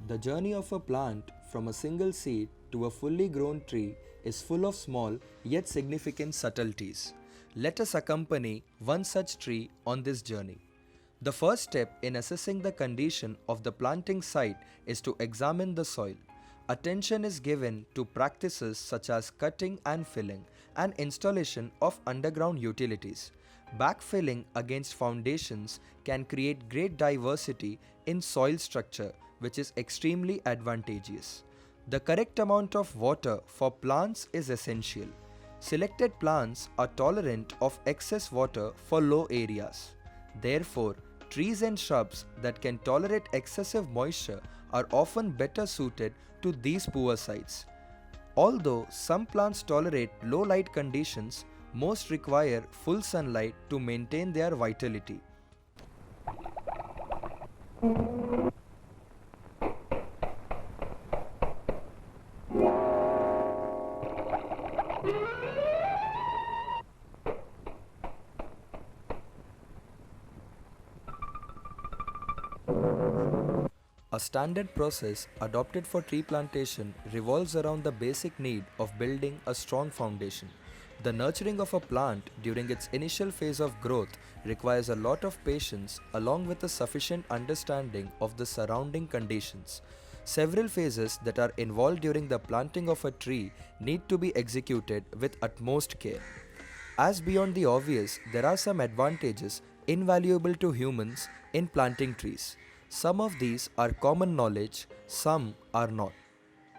The journey of a plant from a single seed to a fully grown tree is full of small yet significant subtleties. Let us accompany one such tree on this journey. The first step in assessing the condition of the planting site is to examine the soil. Attention is given to practices such as cutting and filling and installation of underground utilities. Backfilling against foundations can create great diversity in soil structure, which is extremely advantageous. The correct amount of water for plants is essential. Selected plants are tolerant of excess water for low areas. Therefore, trees and shrubs that can tolerate excessive moisture are often better suited to these poor sites. Although some plants tolerate low light conditions, most require full sunlight to maintain their vitality. A standard process adopted for tree plantation revolves around the basic need of building a strong foundation. The nurturing of a plant during its initial phase of growth requires a lot of patience along with a sufficient understanding of the surrounding conditions. Several phases that are involved during the planting of a tree need to be executed with utmost care. As beyond the obvious, there are some advantages invaluable to humans in planting trees. Some of these are common knowledge, some are not.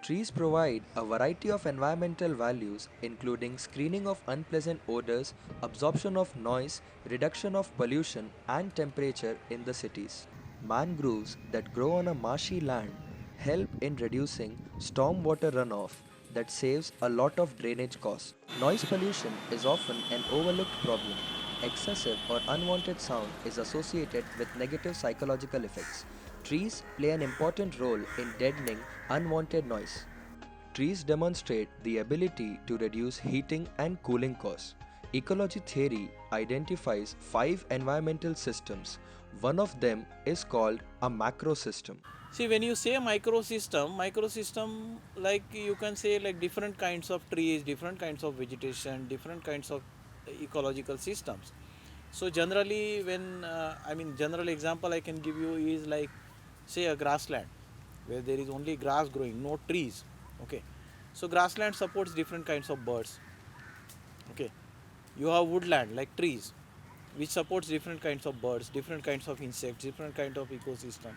Trees provide a variety of environmental values, including screening of unpleasant odors, absorption of noise, reduction of pollution, and temperature in the cities. Mangroves that grow on a marshy land help in reducing stormwater runoff that saves a lot of drainage costs. Noise pollution is often an overlooked problem. Excessive or unwanted sound is associated with negative psychological effects. Trees play an important role in deadening unwanted noise. Trees demonstrate the ability to reduce heating and cooling costs. Ecology theory identifies five environmental systems. One of them is called a macro system. See, when you say microsystem, like you can say like different kinds of trees, different kinds of vegetation, different kinds of ecological systems. So generally, general example I can give you is like, say a grassland, where there is only grass growing, no trees. Okay, so grassland supports different kinds of birds. Okay, you have woodland like trees, which supports different kinds of birds, different kinds of insects, different kind of ecosystem.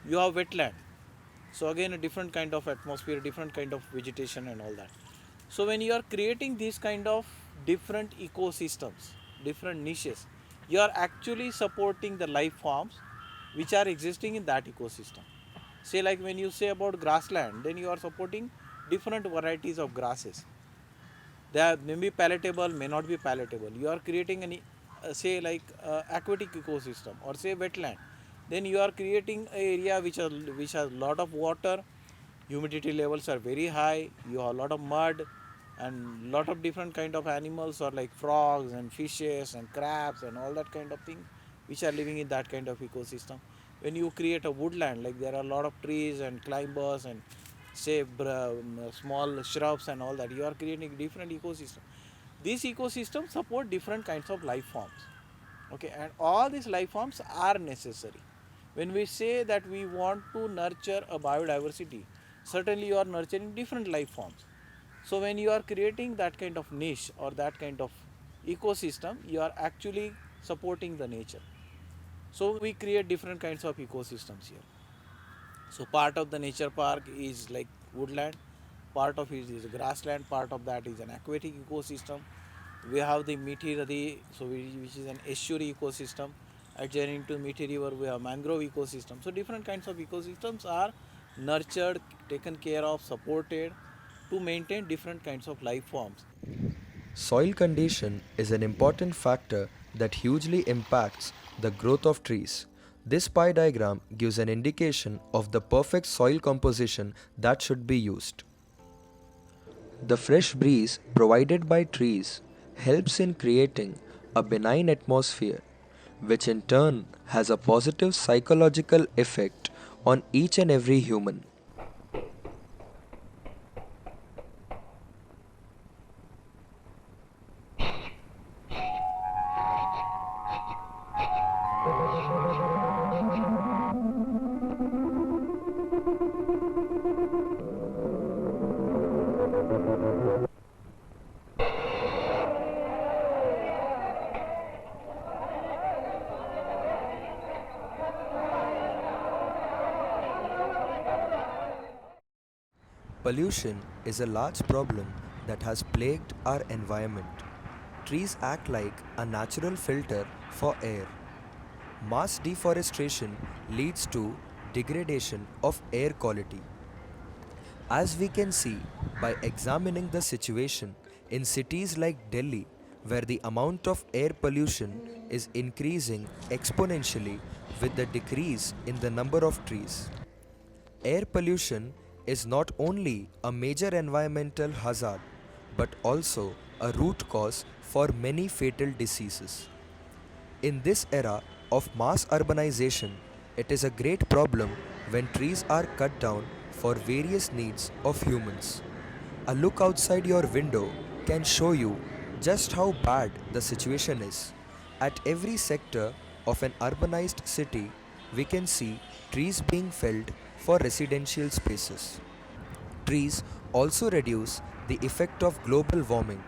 You have wetland, so again a different kind of atmosphere, different kind of vegetation and all that. So when you are creating these kind of different ecosystems, different niches, you are actually supporting the life forms which are existing in that ecosystem. Say like when you say about grassland, then you are supporting different varieties of grasses. They are may be palatable, may not be palatable. You are creating an say like aquatic ecosystem or say wetland. Then you are creating an area which has lot of water, humidity levels are very high, you have a lot of mud and lot of different kind of animals or like frogs and fishes and crabs and all that kind of thing which are living in that kind of ecosystem. When you create a woodland, like there are a lot of trees and climbers and say small shrubs and all that, you are creating different ecosystem. These ecosystems support different kinds of life forms. Okay, and all these life forms are necessary. When we say that we want to nurture a biodiversity, certainly you are nurturing different life forms. So when you are creating that kind of niche or that kind of ecosystem, you are actually supporting the nature. So we create different kinds of ecosystems here. So part of the nature park is like woodland, part of it is grassland, part of that is an aquatic ecosystem. We have the Mithi Nadi, which is an estuary ecosystem. Adjoining to Mithi River, we have mangrove ecosystem. So different kinds of ecosystems are nurtured, taken care of, supported to maintain different kinds of life forms. Soil condition is an important factor that hugely impacts the growth of trees. This pie diagram gives an indication of the perfect soil composition that should be used. The fresh breeze provided by trees helps in creating a benign atmosphere, which in turn has a positive psychological effect on each and every human. Pollution is a large problem that has plagued our environment. Trees act like a natural filter for air. Mass deforestation leads to degradation of air quality. As we can see by examining the situation in cities like Delhi, where the amount of air pollution is increasing exponentially with the decrease in the number of trees. Air pollution is not only a major environmental hazard but also a root cause for many fatal diseases. In this era of mass urbanization, it is a great problem when trees are cut down for various needs of humans. A look outside your window can show you just how bad the situation is. At every sector of an urbanized city, we can see trees being felled for residential spaces. Trees also reduce the effect of global warming.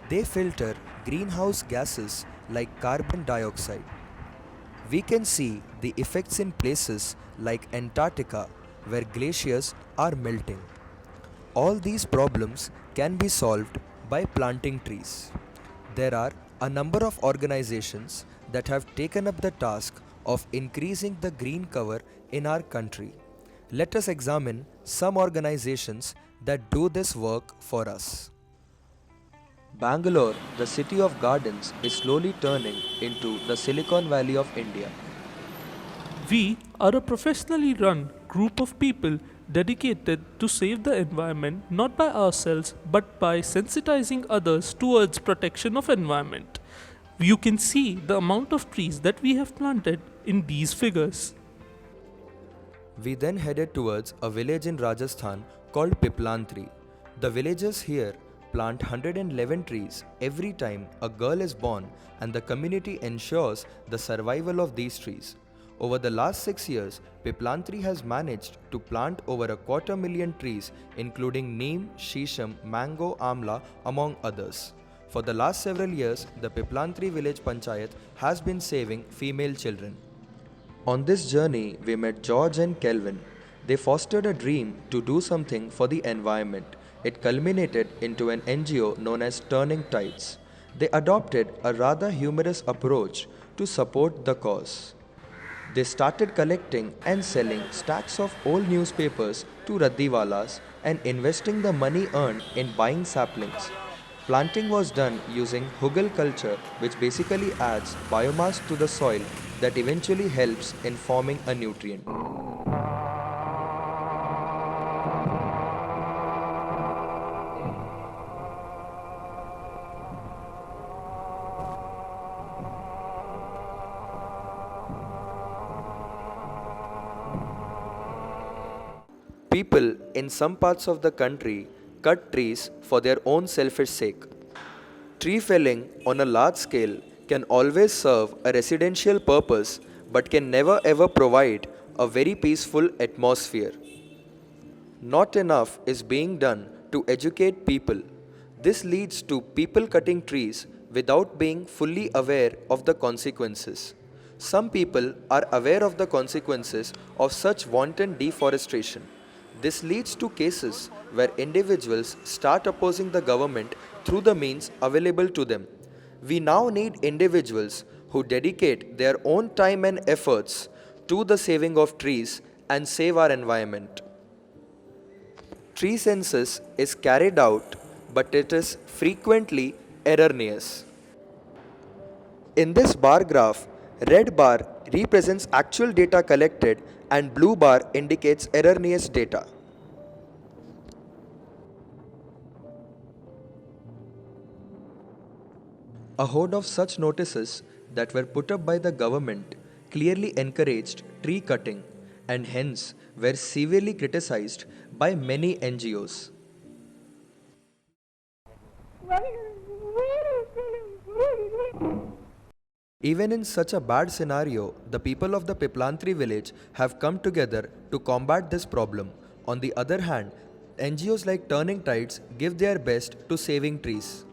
They filter greenhouse gases like carbon dioxide. We can see the effects in places like Antarctica where glaciers are melting. All these problems can be solved by planting trees. There are a number of organizations that have taken up the task of increasing the green cover in our country. Let us examine some organizations that do this work for us. Bangalore, the city of gardens, is slowly turning into the Silicon Valley of India. We are a professionally run group of people dedicated to save the environment not by ourselves but by sensitizing others towards protection of environment. You can see the amount of trees that we have planted in these figures. We then headed towards a village in Rajasthan called Piplantri. The villagers here plant 111 trees every time a girl is born, and the community ensures the survival of these trees. Over the last 6 years, Piplantri has managed to plant over 250,000 trees, including neem, shisham, mango, amla, among others. For the last several years, the Piplantri village panchayat has been saving female children. On this journey, we met George and Kelvin. They fostered a dream to do something for the environment. It culminated into an NGO known as Turning Tides. They adopted a rather humorous approach to support the cause. They started collecting and selling stacks of old newspapers to Raddiwalas and investing the money earned in buying saplings. Planting was done using Hugal culture, which basically adds biomass to the soil that eventually helps in forming a nutrient. People in some parts of the country cut trees for their own selfish sake. Tree felling on a large scale can always serve a residential purpose but can never ever provide a very peaceful atmosphere. Not enough is being done to educate people. This leads to people cutting trees without being fully aware of the consequences. Some people are aware of the consequences of such wanton deforestation. This leads to cases where individuals start opposing the government through the means available to them. We now need individuals who dedicate their own time and efforts to the saving of trees and save our environment. Tree census is carried out, but it is frequently erroneous. In this bar graph, red bar represents actual data collected and blue bar indicates erroneous data. A horde of such notices that were put up by the government clearly encouraged tree cutting and hence were severely criticized by many NGOs. Even in such a bad scenario, the people of the Piplantri village have come together to combat this problem. On the other hand, NGOs like Turning Tides give their best to saving trees.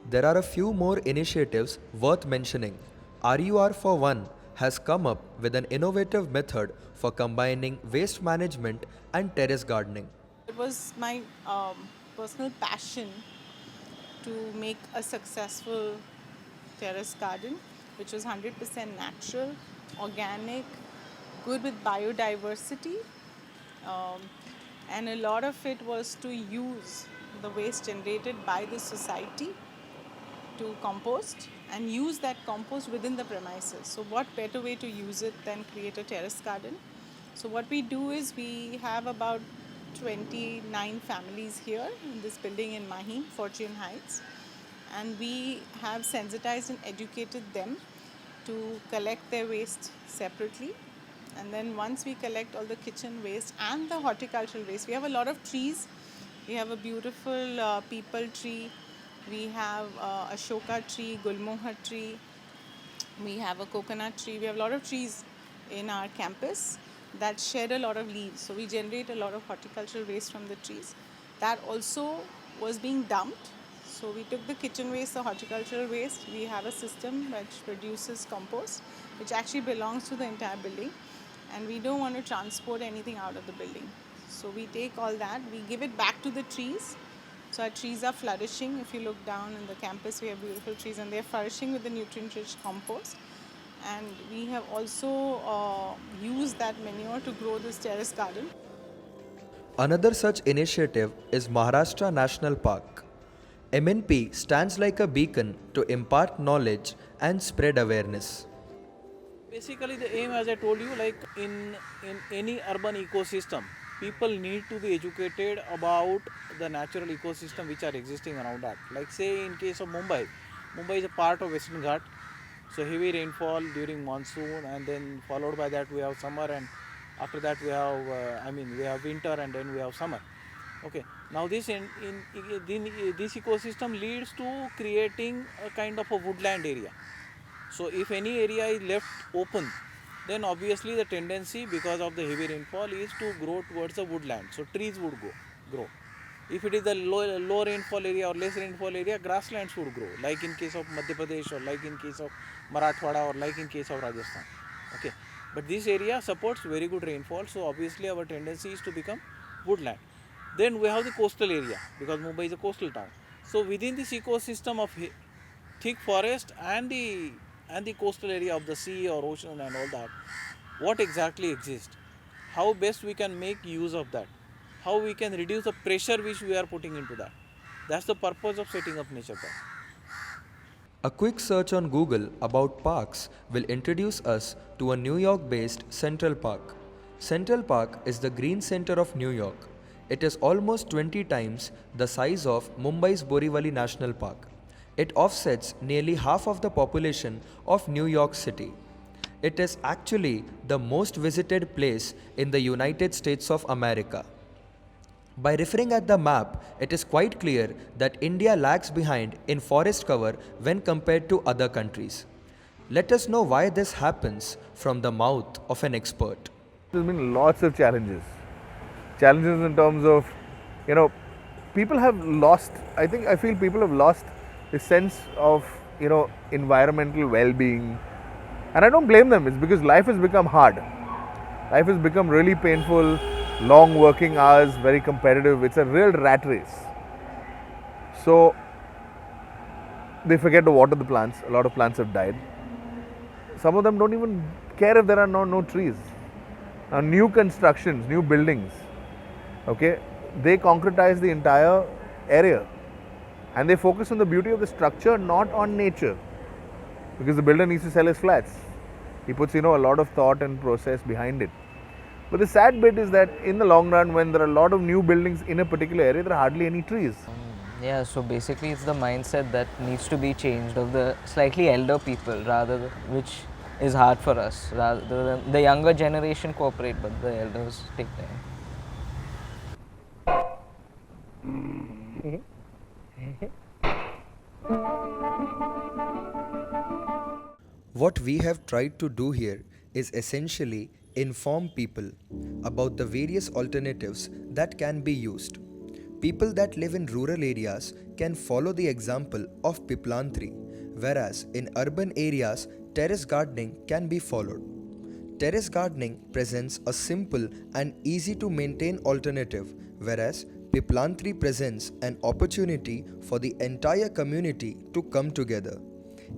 There are a few more initiatives worth mentioning. RUR for One has come up with an innovative method for combining waste management and terrace gardening. It was my personal passion to make a successful terrace garden, which was 100% natural, organic, good with biodiversity, um, and a lot of it was to use the waste generated by the society to compost and use that compost within the premises. So what better way to use it than create a terrace garden? So what we do is we have about 29 families here in this building in Mahi, Fortune Heights, and we have sensitized and educated them to collect their waste separately. And then once we collect all the kitchen waste and the horticultural waste, we have a lot of trees. We have a beautiful peepal tree. We have Ashoka tree, Gulmohar tree. We have a coconut tree. We have a lot of trees in our campus that shed a lot of leaves. So we generate a lot of horticultural waste from the trees. That also was being dumped. So we took the kitchen waste, the horticultural waste. We have a system which produces compost, which actually belongs to the entire building. And we don't want to transport anything out of the building. So we take all that, we give it back to the trees. So our trees are flourishing. If you look down in the campus, we have beautiful trees and they're flourishing with the nutrient-rich compost. And we have also used that manure to grow this terrace garden. Another such initiative is Maharashtra National Park. MNP stands like a beacon to impart knowledge and spread awareness. Basically, the aim, as I told you, like in any urban ecosystem, people need to be educated about the natural ecosystem which are existing around that. Like say in case of Mumbai, Mumbai is a part of Western Ghat, so heavy rainfall during monsoon, and then followed by that we have summer, and after that we have we have winter, and then we have summer. Okay, now this this ecosystem leads to creating a kind of a woodland area. So if any area is left open, then obviously the tendency because of the heavy rainfall is to grow towards the woodland. So trees would grow. If it is the low rainfall area or less rainfall area, grasslands would grow, like in case of Madhya Pradesh or like in case of Marathwada or like in case of Rajasthan. Okay, but this area supports very good rainfall, so obviously our tendency is to become woodland. Then we have the coastal area because Mumbai is a coastal town. So within this ecosystem of thick forest and the coastal area of the sea or ocean and all that, what exactly exists? How best we can make use of that? How we can reduce the pressure which we are putting into that? That's the purpose of setting up nature park. A quick search on Google about parks will introduce us to a New York-based Central Park. Central Park is the green center of New York. It is almost 20 times the size of Mumbai's Borivali National Park. It offsets nearly half of the population of New York City. It is actually the most visited place in the United States of America. By referring at the map, it is quite clear that India lags behind in forest cover when compared to other countries. Let us know why this happens from the mouth of an expert. There's been lots of challenges. Challenges in terms of, people have lost, I feel people have lost the sense of, environmental well-being. And I don't blame them, it's because life has become hard. Life has become really painful. long working hours, very competitive. It's a real rat race. So they forget to water the plants. A lot of plants have died. Some of them don't even care if there are no trees. Now, new constructions, new buildings, okay, they concretize the entire area and they focus on the beauty of the structure, not on nature, because the builder needs to sell his flats. He puts, a lot of thought and process behind it. But the sad bit is that in the long run, when there are a lot of new buildings in a particular area, there are hardly any trees. Yeah, so basically it's the mindset that needs to be changed of the slightly elder people which is hard for us. Rather than the younger generation cooperate, but the elders take time. What we have tried to do here is essentially inform people about the various alternatives that can be used. People that live in rural areas can follow the example of Piplantri, whereas in urban areas, terrace gardening can be followed. Terrace gardening presents a simple and easy to maintain alternative, whereas Piplantri presents an opportunity for the entire community to come together.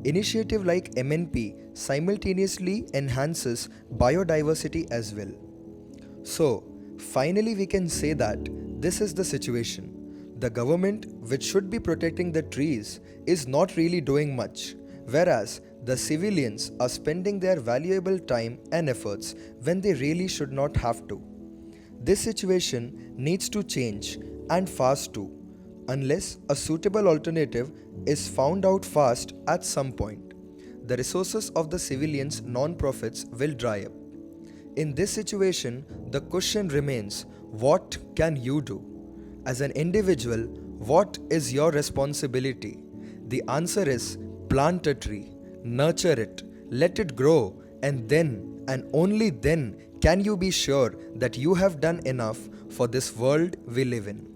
Initiative like MNP simultaneously enhances biodiversity as well. So, finally we can say that this is the situation. The government, which should be protecting the trees, is not really doing much, whereas the civilians are spending their valuable time and efforts when they really should not have to. This situation needs to change, and fast too, unless a suitable alternative is found out fast at some point. The resources of the civilians' non-profits will dry up. In this situation, the question remains, what can you do? As an individual, what is your responsibility? The answer is plant a tree, nurture it, let it grow, and then and only then can you be sure that you have done enough for this world we live in.